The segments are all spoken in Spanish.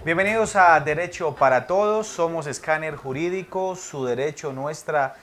Bienvenidos a Derecho para Todos, somos Escáner Jurídico, su derecho, nuestra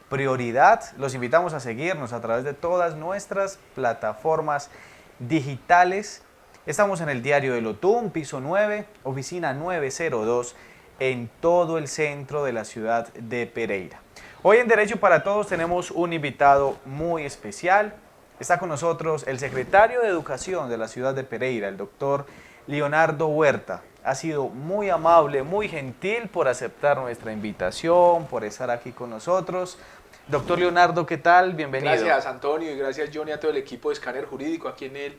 prioridad. Los invitamos a seguirnos a través de todas nuestras plataformas digitales. Estamos en el diario de Lotún, piso 9, oficina 902, en todo el centro de la ciudad de Pereira. Hoy en Derecho para Todos tenemos un invitado muy especial. Está con nosotros el secretario de Educación de la ciudad de Pereira, el doctor Leonardo Huerta. Ha sido muy amable, muy gentil por aceptar nuestra invitación, por estar aquí con nosotros. Doctor Leonardo, ¿qué tal? Bienvenido. Gracias, Antonio, y gracias, Johnny, a todo el equipo de Escáner Jurídico aquí en el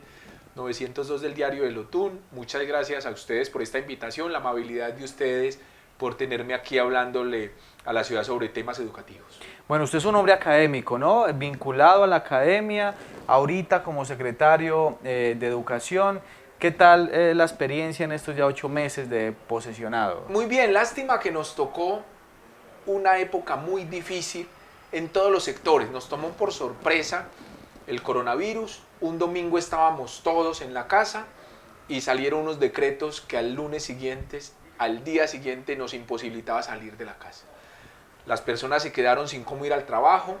902 del diario de Lotún. Muchas gracias a ustedes por esta invitación, la amabilidad de ustedes por tenerme aquí hablándole a la ciudad sobre temas educativos. Bueno, usted es un hombre académico, ¿no? Vinculado a la academia, ahorita como secretario de Educación. ¿Qué tal la experiencia en estos ya 8 meses de posesionado? Muy bien, lástima que nos tocó una época muy difícil en todos los sectores. Nos tomó por sorpresa el coronavirus. Un domingo estábamos todos en la casa y salieron unos decretos que al día siguiente nos imposibilitaba salir de la casa. Las personas se quedaron sin cómo ir al trabajo,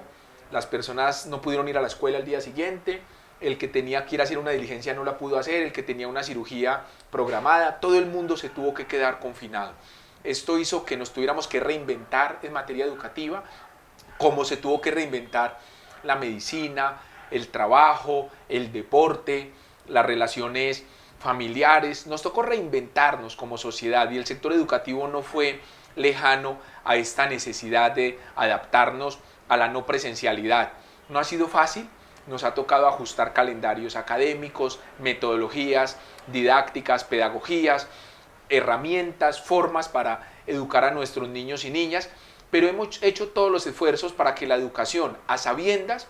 las personas no pudieron ir a la escuela al día siguiente, el que tenía que ir a hacer una diligencia no la pudo hacer, el que tenía una cirugía programada, todo el mundo se tuvo que quedar confinado. Esto hizo que nos tuviéramos que reinventar en materia educativa, como se tuvo que reinventar la medicina, el trabajo, el deporte, las relaciones familiares. Nos tocó reinventarnos como sociedad y el sector educativo no fue lejano a esta necesidad de adaptarnos a la no presencialidad. No ha sido fácil, nos ha tocado ajustar calendarios académicos, metodologías didácticas, pedagogías, herramientas, formas para educar a nuestros niños y niñas, pero hemos hecho todos los esfuerzos para que la educación, a sabiendas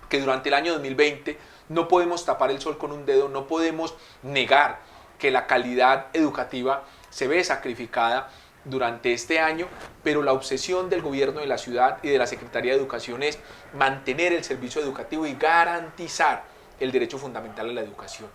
que durante el año 2020 no podemos tapar el sol con un dedo, no podemos negar que la calidad educativa se ve sacrificada durante este año, pero la obsesión del gobierno de la ciudad y de la Secretaría de Educación es mantener el servicio educativo y garantizar el derecho fundamental a la educación.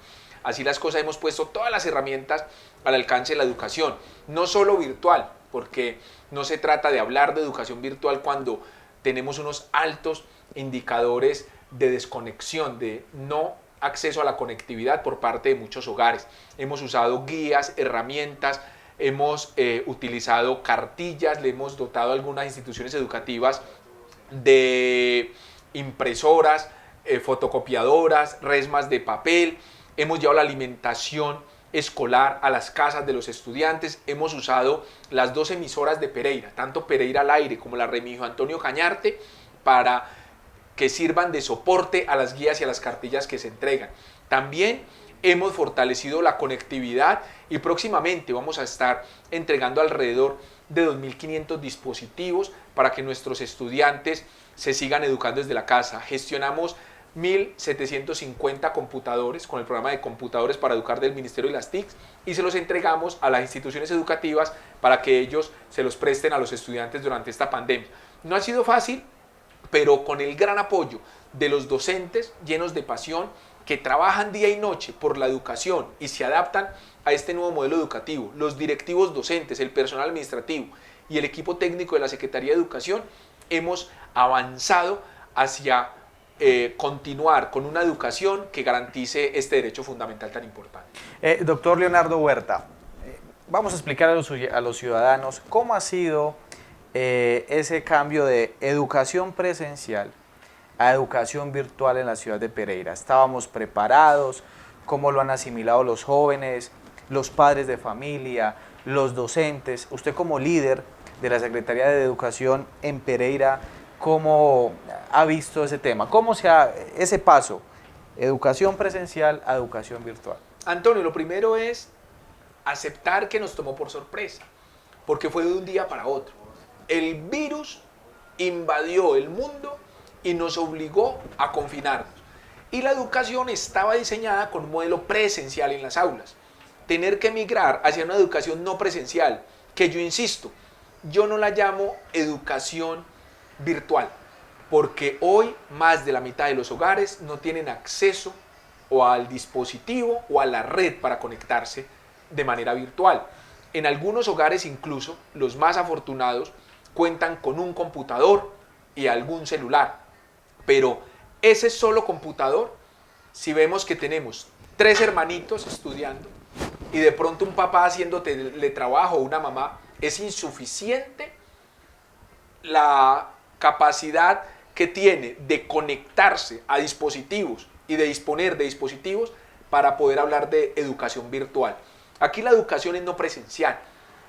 Así las cosas, hemos puesto todas las herramientas al alcance de la educación, no solo virtual, porque no se trata de hablar de educación virtual cuando tenemos unos altos indicadores de desconexión, de no acceso a la conectividad por parte de muchos hogares. Hemos usado guías, herramientas, hemos utilizado cartillas, le hemos dotado a algunas instituciones educativas de impresoras, fotocopiadoras, resmas de papel, hemos llevado la alimentación escolar a las casas de los estudiantes, hemos usado las 2 emisoras de Pereira, tanto Pereira al Aire como la Remigio Antonio Cañarte, para que sirvan de soporte a las guías y a las cartillas que se entregan. También hemos fortalecido la conectividad y próximamente vamos a estar entregando alrededor de 2.500 dispositivos para que nuestros estudiantes se sigan educando desde la casa. Gestionamos 1.750 computadores con el programa de computadores para educar del Ministerio de las TIC y se los entregamos a las instituciones educativas para que ellos se los presten a los estudiantes durante esta pandemia. No ha sido fácil, pero con el gran apoyo de los docentes llenos de pasión que trabajan día y noche por la educación y se adaptan a este nuevo modelo educativo, los directivos docentes, el personal administrativo y el equipo técnico de la Secretaría de Educación, hemos avanzado hacia continuar con una educación que garantice este derecho fundamental tan importante. Doctor Leonardo Huerta, vamos a explicar a los ciudadanos cómo ha sido ese cambio de educación presencial a educación virtual en la ciudad de Pereira. ¿Estábamos preparados? ¿Cómo lo han asimilado los jóvenes, los padres de familia, los docentes? Usted como líder de la Secretaría de Educación en Pereira, ¿cómo ha visto ese tema? ¿Cómo se ha ese paso, educación presencial a educación virtual? Antonio, lo primero es aceptar que nos tomó por sorpresa, porque fue de un día para otro. El virus invadió el mundo y nos obligó a confinarnos. Y la educación estaba diseñada con un modelo presencial en las aulas. Tener que migrar hacia una educación no presencial, que yo insisto, yo no la llamo educación virtual, porque hoy más de la mitad de los hogares no tienen acceso o al dispositivo o a la red para conectarse de manera virtual. En algunos hogares incluso, los más afortunados, cuentan con un computador y algún celular. Pero ese solo computador, si vemos que tenemos 3 hermanitos estudiando y de pronto un papá haciendo teletrabajo o una mamá, es insuficiente la capacidad que tiene de conectarse a dispositivos y de disponer de dispositivos para poder hablar de educación virtual. Aquí la educación es no presencial.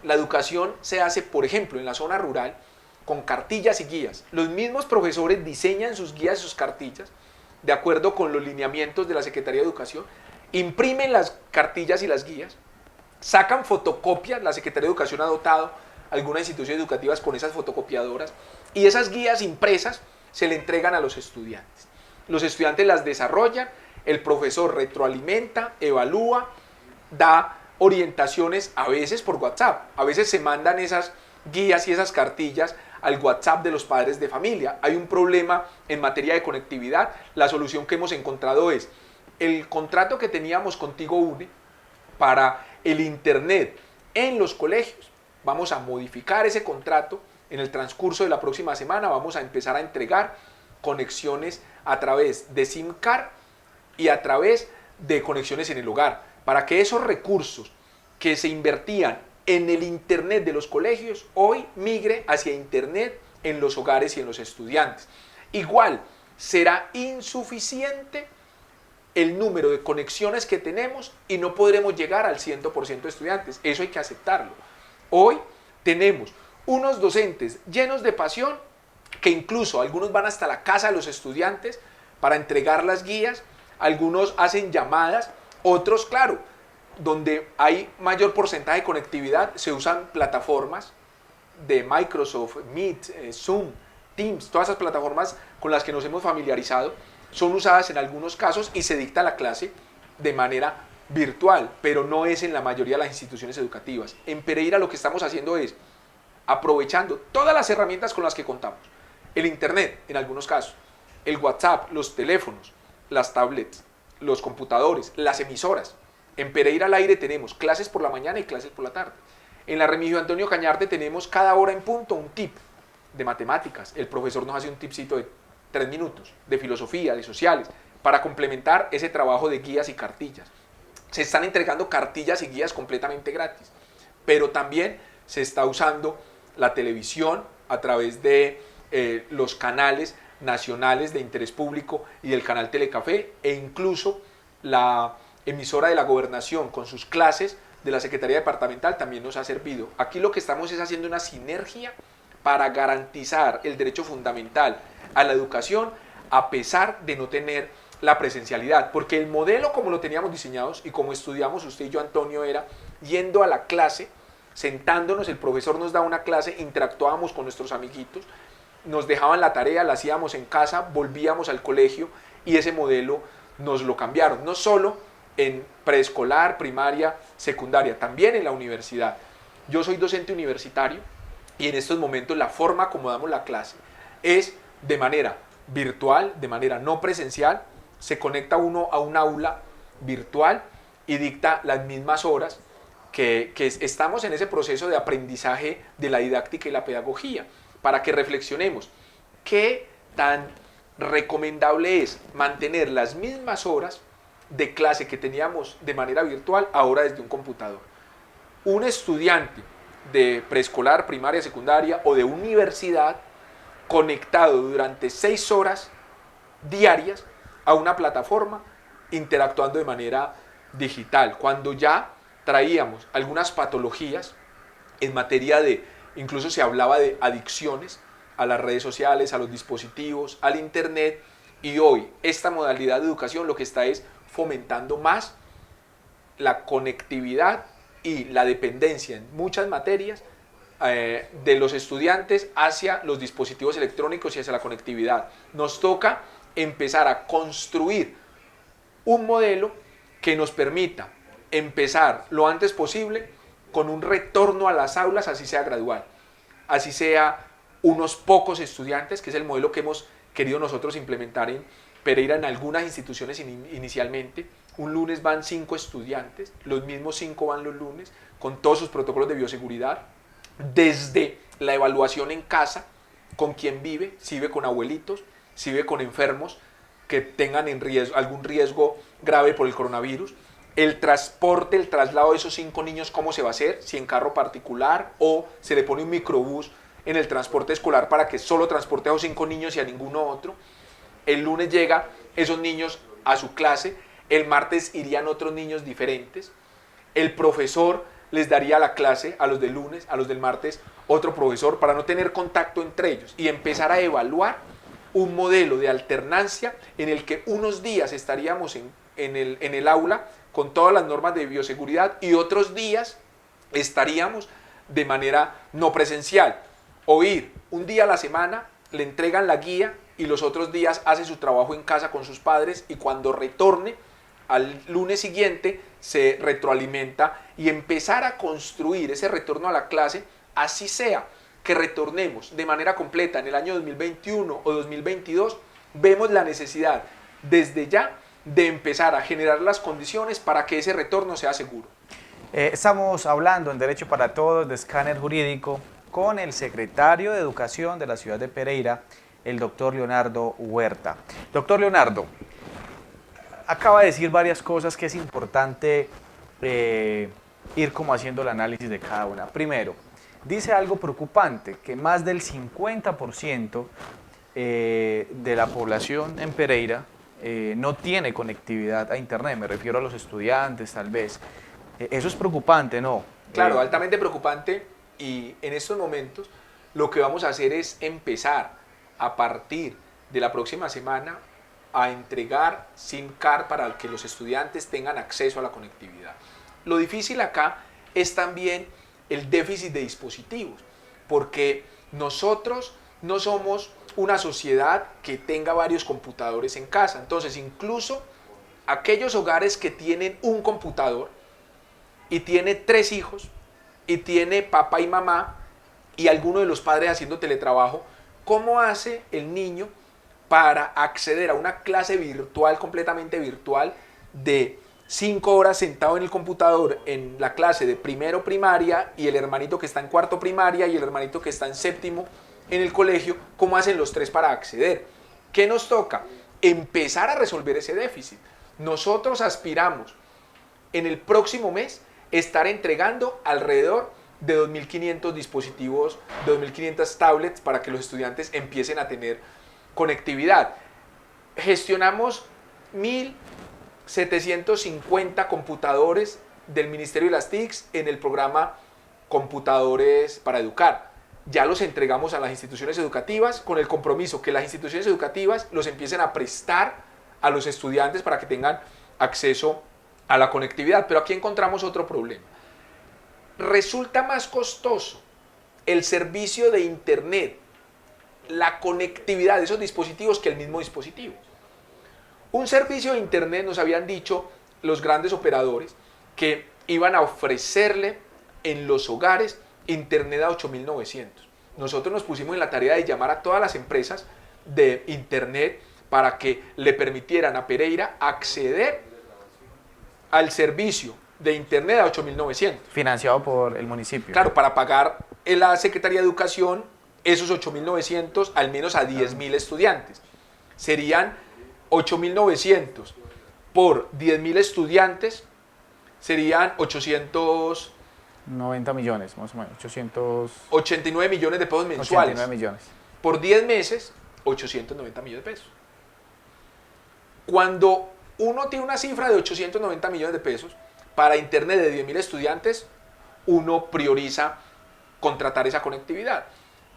La educación se hace, por ejemplo, en la zona rural con cartillas y guías. Los mismos profesores diseñan sus guías y sus cartillas de acuerdo con los lineamientos de la Secretaría de Educación, imprimen las cartillas y las guías, sacan fotocopias, la Secretaría de Educación ha dotado algunas instituciones educativas con esas fotocopiadoras y esas guías impresas se le entregan a los estudiantes. Los estudiantes las desarrollan, el profesor retroalimenta, evalúa, da orientaciones a veces por WhatsApp, a veces se mandan esas guías y esas cartillas al WhatsApp de los padres de familia. Hay un problema en materia de conectividad, la solución que hemos encontrado es el contrato que teníamos con Tigo Une para el internet en los colegios. Vamos a modificar ese contrato en el transcurso de la próxima semana, vamos a empezar a entregar conexiones a través de SIM card y a través de conexiones en el hogar, para que esos recursos que se invertían en el internet de los colegios hoy migre hacia internet en los hogares y en los estudiantes. Igual será insuficiente el número de conexiones que tenemos y no podremos llegar al 100% de estudiantes. Eso hay que aceptarlo. Hoy tenemos unos docentes llenos de pasión que incluso algunos van hasta la casa de los estudiantes para entregar las guías, algunos hacen llamadas, otros, claro, donde hay mayor porcentaje de conectividad, se usan plataformas de Microsoft, Meet, Zoom, Teams, todas esas plataformas con las que nos hemos familiarizado, son usadas en algunos casos y se dicta la clase de manera virtual, pero no es en la mayoría de las instituciones educativas. En Pereira lo que estamos haciendo es aprovechando todas las herramientas con las que contamos, el internet en algunos casos, el WhatsApp, los teléfonos, las tablets, los computadores, las emisoras. En Pereira al Aire tenemos clases por la mañana y clases por la tarde. En la Remigio Antonio Cañarte tenemos cada hora en punto un tip de matemáticas. El profesor nos hace un tipcito de 3 minutos, de filosofía, de sociales, para complementar ese trabajo de guías y cartillas. Se están entregando cartillas y guías completamente gratis, pero también se está usando la televisión a través de los canales nacionales de interés público y del canal Telecafé, e incluso la emisora de la Gobernación con sus clases de la Secretaría Departamental también nos ha servido. Aquí lo que estamos es haciendo una sinergia para garantizar el derecho fundamental a la educación a pesar de no tener la presencialidad, porque el modelo como lo teníamos diseñados y como estudiamos usted y yo, Antonio, era yendo a la clase, sentándonos, el profesor nos daba una clase, interactuábamos con nuestros amiguitos, nos dejaban la tarea, la hacíamos en casa, volvíamos al colegio y ese modelo nos lo cambiaron, no solo en preescolar, primaria, secundaria, también en la universidad. Yo soy docente universitario y en estos momentos la forma como damos la clase es de manera virtual, de manera no presencial, se conecta uno a un aula virtual y dicta las mismas horas que estamos en ese proceso de aprendizaje de la didáctica y la pedagogía, para que reflexionemos qué tan recomendable es mantener las mismas horas de clase que teníamos de manera virtual ahora desde un computador. Un estudiante de preescolar, primaria, secundaria o de universidad conectado durante 6 horas diarias a una plataforma interactuando de manera digital, cuando ya traíamos algunas patologías en materia de, incluso se hablaba de adicciones a las redes sociales, a los dispositivos, al internet, y hoy esta modalidad de educación lo que está es fomentando más la conectividad y la dependencia en muchas materias de los estudiantes hacia los dispositivos electrónicos y hacia la conectividad. Nos toca empezar a construir un modelo que nos permita empezar lo antes posible con un retorno a las aulas, así sea gradual, así sea unos pocos estudiantes, que es el modelo que hemos querido nosotros implementar en Pereira en algunas instituciones inicialmente, un lunes van 5 estudiantes, los mismos 5 van los lunes, con todos sus protocolos de bioseguridad, desde la evaluación en casa, con quién vive, si vive con abuelitos, si vive con enfermos que tengan algún riesgo grave por el coronavirus, el transporte, el traslado de esos 5 niños, cómo se va a hacer, si en carro particular o se le pone un microbús en el transporte escolar para que solo transporte a esos 5 niños y a ninguno otro. El lunes llega esos niños a su clase, el martes irían otros niños diferentes, el profesor les daría la clase a los del lunes, a los del martes, otro profesor, para no tener contacto entre ellos y empezar a evaluar un modelo de alternancia en el que unos días estaríamos en el aula con todas las normas de bioseguridad y otros días estaríamos de manera no presencial. O ir un día a la semana, le entregan la guía y los otros días hace su trabajo en casa con sus padres y cuando retorne al lunes siguiente se retroalimenta y empezar a construir ese retorno a la clase, así sea que retornemos de manera completa en el año 2021 o 2022, vemos la necesidad desde ya de empezar a generar las condiciones para que ese retorno sea seguro. Estamos hablando en Derecho para Todos de Escáner Jurídico con el secretario de Educación de la ciudad de Pereira, el doctor Leonardo Huerta. Doctor Leonardo, acaba de decir varias cosas que es importante ir como haciendo el análisis de cada una. Primero, dice algo preocupante, que más del 50% de la población en Pereira no tiene conectividad a internet, me refiero a los estudiantes tal vez. Eso es preocupante, ¿no? Claro, altamente preocupante, y en estos momentos lo que vamos a hacer es empezar a partir de la próxima semana a entregar SIM card para que los estudiantes tengan acceso a la conectividad. Lo difícil acá es también el déficit de dispositivos, porque nosotros no somos una sociedad que tenga varios computadores en casa. Entonces, incluso aquellos hogares que tienen un computador y tiene 3 hijos y tiene papá y mamá y alguno de los padres haciendo teletrabajo, ¿cómo hace el niño para acceder a una clase virtual, completamente virtual, de 5 horas sentado en el computador en la clase de primero primaria y el hermanito que está en cuarto primaria y el hermanito que está en séptimo en el colegio? ¿Cómo hacen los 3 para acceder? ¿Qué nos toca? Empezar a resolver ese déficit. Nosotros aspiramos en el próximo mes estar entregando alrededor de 2.500 dispositivos, de 2.500 tablets para que los estudiantes empiecen a tener conectividad. Gestionamos 1.750 computadores del Ministerio de las TICs en el programa Computadores para Educar. Ya los entregamos a las instituciones educativas con el compromiso que las instituciones educativas los empiecen a prestar a los estudiantes para que tengan acceso a la conectividad. Pero aquí encontramos otro problema. Resulta más costoso el servicio de internet, la conectividad de esos dispositivos, que el mismo dispositivo. Un servicio de internet, nos habían dicho los grandes operadores que iban a ofrecerle en los hogares internet a 8.900. Nosotros nos pusimos en la tarea de llamar a todas las empresas de internet para que le permitieran a Pereira acceder al servicio de internet a 8.900. Financiado por el municipio. Claro, para pagar en la Secretaría de Educación esos 8.900 al menos a 10.000 estudiantes. Serían 8.900 por 10.000 estudiantes, serían 90 millones, más o menos, 89 millones de pesos mensuales. 89 millones. Por 10 meses, 890 millones de pesos. Cuando uno tiene una cifra de 890 millones de pesos para internet de 10.000 estudiantes, uno prioriza contratar esa conectividad.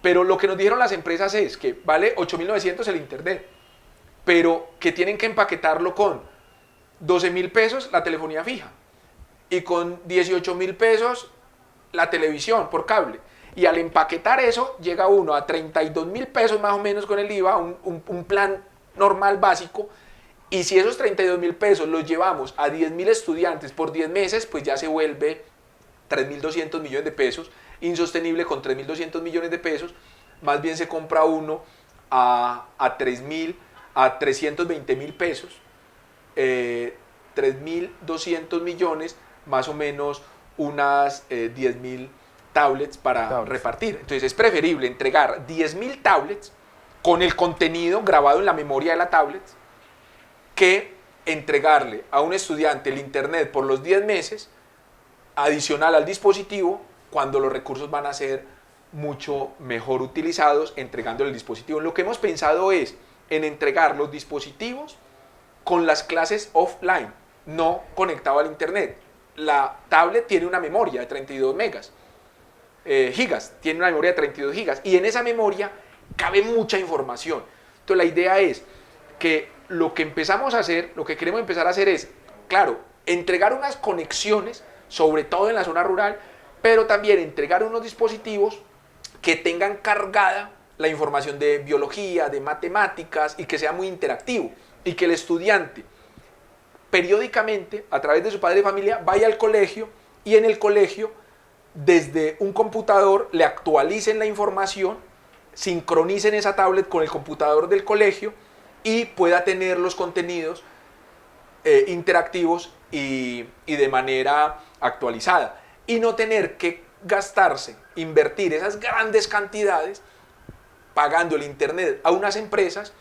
Pero lo que nos dijeron las empresas es que vale 8.900 el internet, pero que tienen que empaquetarlo con 12.000 pesos la telefonía fija y con 18.000 pesos la televisión por cable. Y al empaquetar eso, llega uno a 32.000 pesos más o menos con el IVA, un plan normal básico. Y si esos 32.000 pesos los llevamos a 10.000 estudiantes por 10 meses, pues ya se vuelve 3.200 millones de pesos, insostenible con 3.200 millones de pesos. Más bien se compra uno a 3.000, a 320.000 pesos 3.200 millones, más o menos unas 10.000 tablets para repartir. Entonces es preferible entregar 10.000 tablets con el contenido grabado en la memoria de la tablet que entregarle a un estudiante el internet por los 10 meses adicional al dispositivo cuando los recursos van a ser mucho mejor utilizados entregándole el dispositivo. Lo que hemos pensado es en entregar los dispositivos con las clases offline, no conectado al internet. La tablet tiene una memoria de 32 gigas, tiene una memoria de 32 gigas y en esa memoria cabe mucha información. Entonces la idea es que lo que empezamos a hacer, lo que queremos empezar a hacer es, claro, entregar unas conexiones, sobre todo en la zona rural, pero también entregar unos dispositivos que tengan cargada la información de biología, de matemáticas y que sea muy interactivo y que el estudiante periódicamente, a través de su padre de familia, vaya al colegio y en el colegio, desde un computador, le actualicen la información, sincronicen esa tablet con el computador del colegio y pueda tener los contenidos interactivos y de manera actualizada. Y no tener que gastarse, invertir esas grandes cantidades pagando el internet a unas empresas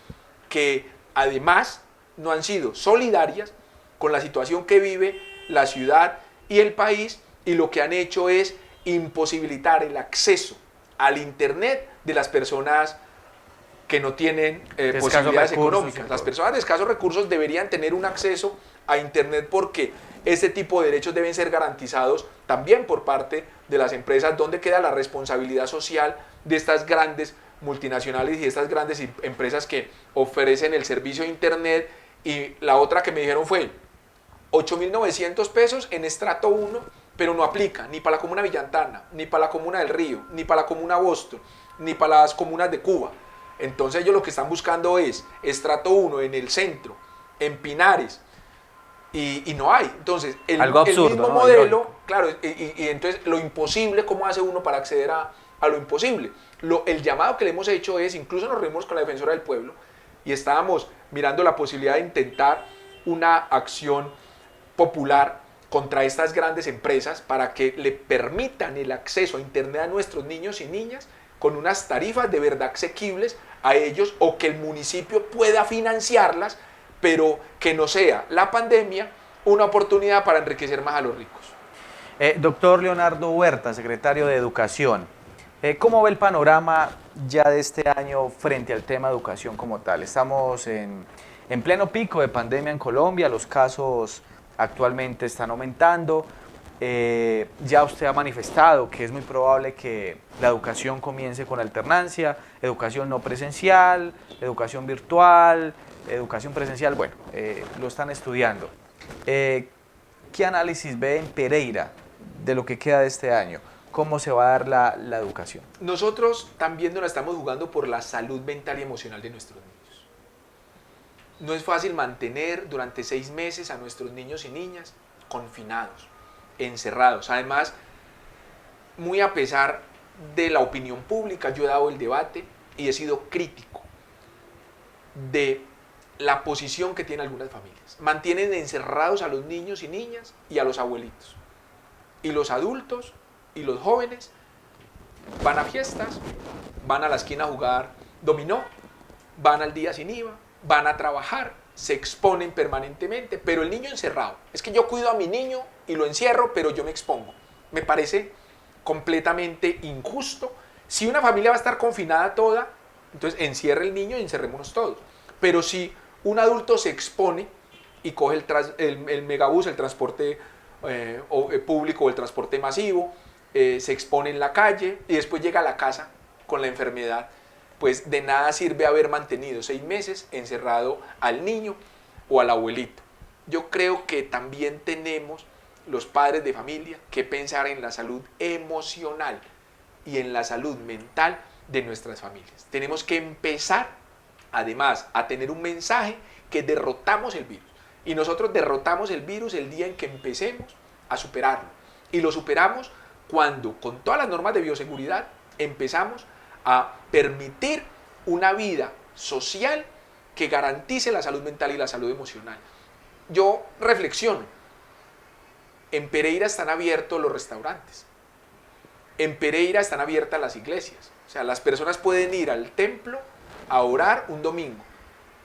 que además no han sido solidarias con la situación que vive la ciudad y el país y lo que han hecho es imposibilitar el acceso al internet de las personas que no tienen posibilidades económicas. Las personas de escasos recursos deberían tener un acceso a internet porque este tipo de derechos deben ser garantizados también por parte de las empresas. ¿Dónde queda la responsabilidad social de estas grandes multinacionales y de estas grandes empresas que ofrecen el servicio de internet? Y la otra que me dijeron fue 8.900 pesos en estrato 1, pero no aplica ni para la comuna Villantana, ni para la comuna del Río, ni para la comuna Boston, ni para las comunas de Cuba. Entonces ellos lo que están buscando es estrato 1 en el centro, en Pinares, y no hay. Entonces el absurdo, mismo ¿no? modelo, claro, y entonces lo imposible, ¿cómo hace uno para acceder a lo imposible? El llamado que le hemos hecho es, incluso nos reunimos con la Defensora del Pueblo y estábamos mirando la posibilidad de intentar una acción popular contra estas grandes empresas para que le permitan el acceso a internet a nuestros niños y niñas con unas tarifas de verdad asequibles a ellos o que el municipio pueda financiarlas, pero que no sea la pandemia una oportunidad para enriquecer más a los ricos. Doctor Leonardo Huerta, secretario de Educación, ¿cómo ve el panorama ya de este año frente al tema de educación como tal? Estamos en pleno pico de pandemia en Colombia, los casos actualmente están aumentando. Ya usted ha manifestado que es muy probable que la educación comience con alternancia, educación no presencial, educación virtual, educación presencial, bueno, lo están estudiando. ¿Qué análisis ve en Pereira de lo que queda de este año? ¿Cómo se va a dar la educación? Nosotros también nos la estamos jugando por la salud mental y emocional de nuestros niños. No es fácil mantener durante 6 meses a nuestros niños y niñas confinados, encerrados. Además, muy a pesar de la opinión pública, yo he dado el debate y he sido crítico de la posición que tienen algunas familias. Mantienen encerrados a los niños y niñas y a los abuelitos. Y los adultos y los jóvenes van a fiestas, van a la esquina a jugar dominó, van al día sin IVA, van a trabajar, se exponen permanentemente, pero el niño encerrado. Es que yo cuido a mi niño y lo encierro, pero yo me expongo. Me parece completamente injusto. Si una familia va a estar confinada toda, entonces encierre el niño y encerrémonos todos. Pero si un adulto se expone y coge el megabús, el transporte público o el transporte masivo, se expone en la calle y después llega a la casa con la enfermedad, pues de nada sirve haber mantenido 6 meses encerrado al niño o al abuelito. Yo creo que también tenemos los padres de familia que pensar en la salud emocional y en la salud mental de nuestras familias. Tenemos que empezar, además, a tener un mensaje que derrotamos el virus. Y nosotros derrotamos el virus el día en que empecemos a superarlo. Y lo superamos cuando, con todas las normas de bioseguridad, empezamos a permitir una vida social que garantice la salud mental y la salud emocional. yo reflexiono. En Pereira están abiertos los restaurantes. En Pereira están abiertas las iglesias. O sea, las personas pueden ir al templo a orar un domingo,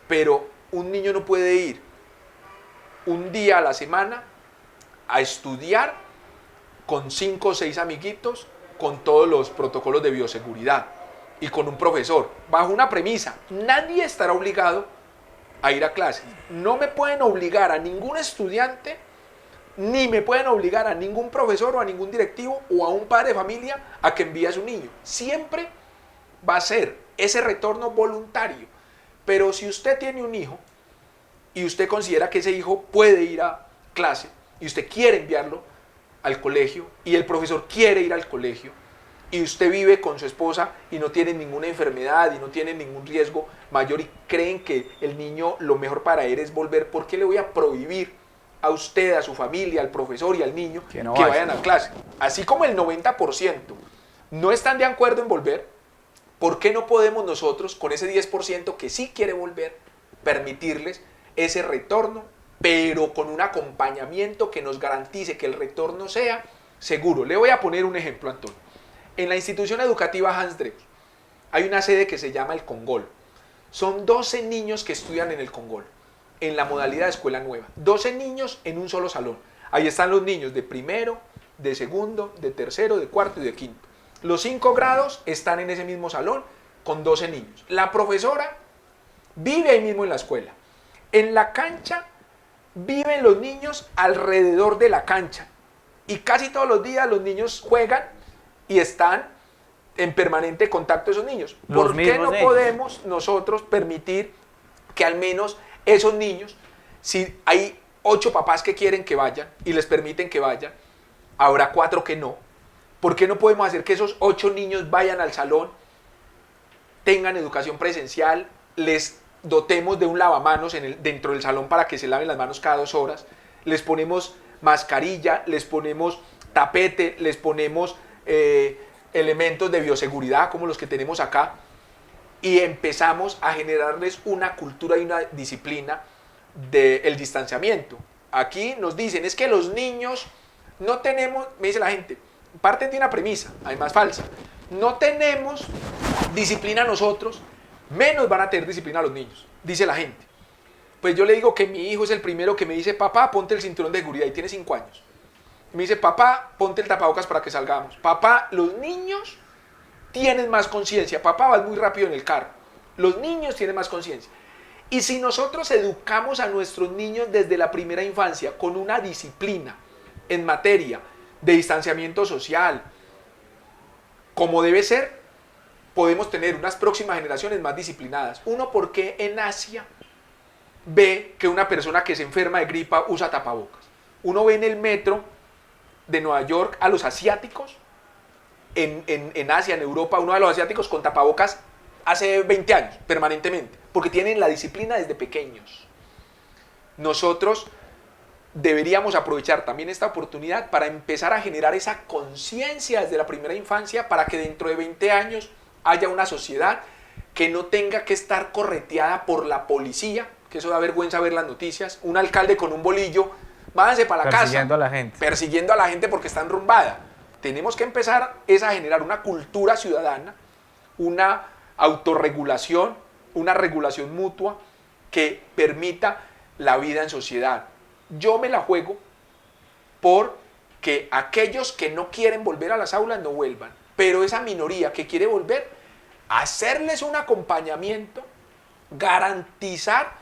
pero un niño no puede ir un día a la semana a estudiar con 5 o 6 amiguitos, con todos los protocolos de bioseguridad y con un profesor, bajo una premisa: nadie estará obligado a ir a clases. No me pueden obligar a ningún estudiante, ni me pueden obligar a ningún profesor o a ningún directivo o a un padre de familia a que envíe a su niño. Siempre va a ser ese retorno voluntario. Pero si usted tiene un hijo y usted considera que ese hijo puede ir a clase y usted quiere enviarlo al colegio y el profesor quiere ir al colegio y usted vive con su esposa y no tiene ninguna enfermedad y no tiene ningún riesgo mayor y creen que el niño lo mejor para él es volver, ¿por qué le voy a prohibir a usted, a su familia, al profesor y al niño que vayan a clase? Así como el 90% no están de acuerdo en volver, ¿por qué no podemos nosotros, con ese 10% que sí quiere volver, permitirles ese retorno, pero con un acompañamiento que nos garantice que el retorno sea seguro? Le voy a poner un ejemplo, Antonio. En la institución educativa Hans Drexler hay una sede que se llama el Congol. Son 12 niños que estudian en el Congol, en la modalidad de escuela nueva. 12 niños en un solo salón. Ahí están los niños de primero, de segundo, de tercero, de cuarto y de quinto. Los 5 grados están en ese mismo salón con 12 niños. La profesora vive ahí mismo en la escuela. En la cancha viven los niños alrededor de la cancha. Y casi todos los días los niños juegan y están en permanente contacto esos niños. ¿Por qué no podemos nosotros permitir que al menos esos niños, si hay 8 papás que quieren que vayan y les permiten que vayan, habrá 4 que no? ¿Por qué no podemos hacer que esos 8 niños vayan al salón, tengan educación presencial, les dotemos de un lavamanos dentro del salón para que se laven las manos cada 2 horas, les ponemos mascarilla, les ponemos tapete, les ponemos elementos de bioseguridad como los que tenemos acá, y empezamos a generarles una cultura y una disciplina del distanciamiento? Aquí nos dicen, es que los niños no tenemos, me dice la gente, parten de una premisa, además falsa, no tenemos disciplina nosotros, menos van a tener disciplina los niños, dice la gente. Pues yo le digo que mi hijo es el primero que me dice: papá, ponte el cinturón de seguridad, y tiene 5 años. Me dice: papá, ponte el tapabocas para que salgamos. Papá, los niños tienen más conciencia. Papá, vas muy rápido en el carro. Los niños tienen más conciencia. Y si nosotros educamos a nuestros niños desde la primera infancia con una disciplina en materia de distanciamiento social, como debe ser, podemos tener unas próximas generaciones más disciplinadas. Uno, porque en Asia ve que una persona que se enferma de gripa usa tapabocas. Uno ve en el metro de Nueva York a los asiáticos, en Asia, en Europa, uno de los asiáticos con tapabocas hace 20 años, permanentemente, porque tienen la disciplina desde pequeños. Nosotros deberíamos aprovechar también esta oportunidad para empezar a generar esa conciencia desde la primera infancia, para que dentro de 20 años haya una sociedad que no tenga que estar correteada por la policía, que eso da vergüenza ver las noticias, un alcalde con un bolillo, váyanse para la casa, persiguiendo a la gente porque está enrumbada. Tenemos que empezar a generar una cultura ciudadana, una autorregulación, una regulación mutua que permita la vida en sociedad. Yo me la juego por que aquellos que no quieren volver a las aulas no vuelvan, pero esa minoría que quiere volver, hacerles un acompañamiento, garantizar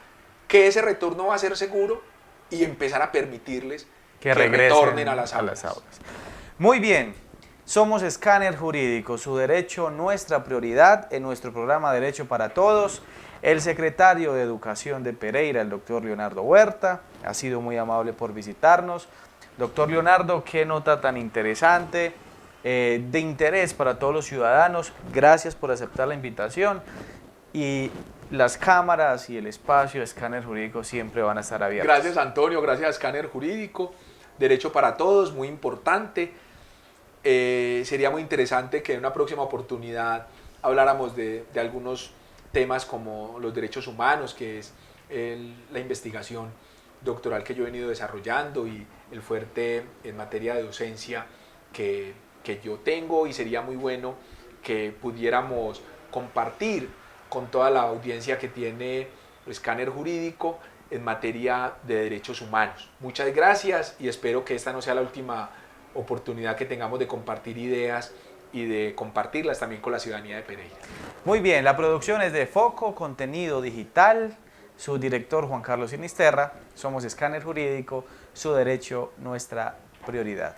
que ese retorno va a ser seguro y empezar a permitirles que retornen a las aulas. Muy bien, somos Escáner Jurídico, su derecho, nuestra prioridad en nuestro programa Derecho para Todos. El secretario de Educación de Pereira, el doctor Leonardo Huerta, ha sido muy amable por visitarnos. Doctor Leonardo, qué nota tan interesante, de interés para todos los ciudadanos. Gracias por aceptar la invitación. Y las cámaras y el espacio de Escáner Jurídico siempre van a estar abiertos. Gracias, Antonio, gracias a Escáner Jurídico. Derecho para Todos, muy importante. Sería muy interesante que en una próxima oportunidad habláramos de algunos temas como los derechos humanos, que es la investigación doctoral que yo he venido desarrollando y el fuerte en materia de docencia que yo tengo, y sería muy bueno que pudiéramos compartir con toda la audiencia que tiene Escáner Jurídico en materia de derechos humanos. Muchas gracias y espero que esta no sea la última oportunidad que tengamos de compartir ideas y de compartirlas también con la ciudadanía de Pereira. Muy bien, la producción es de Foco, contenido digital, su director Juan Carlos Sinisterra, somos Escáner Jurídico, su derecho, nuestra prioridad.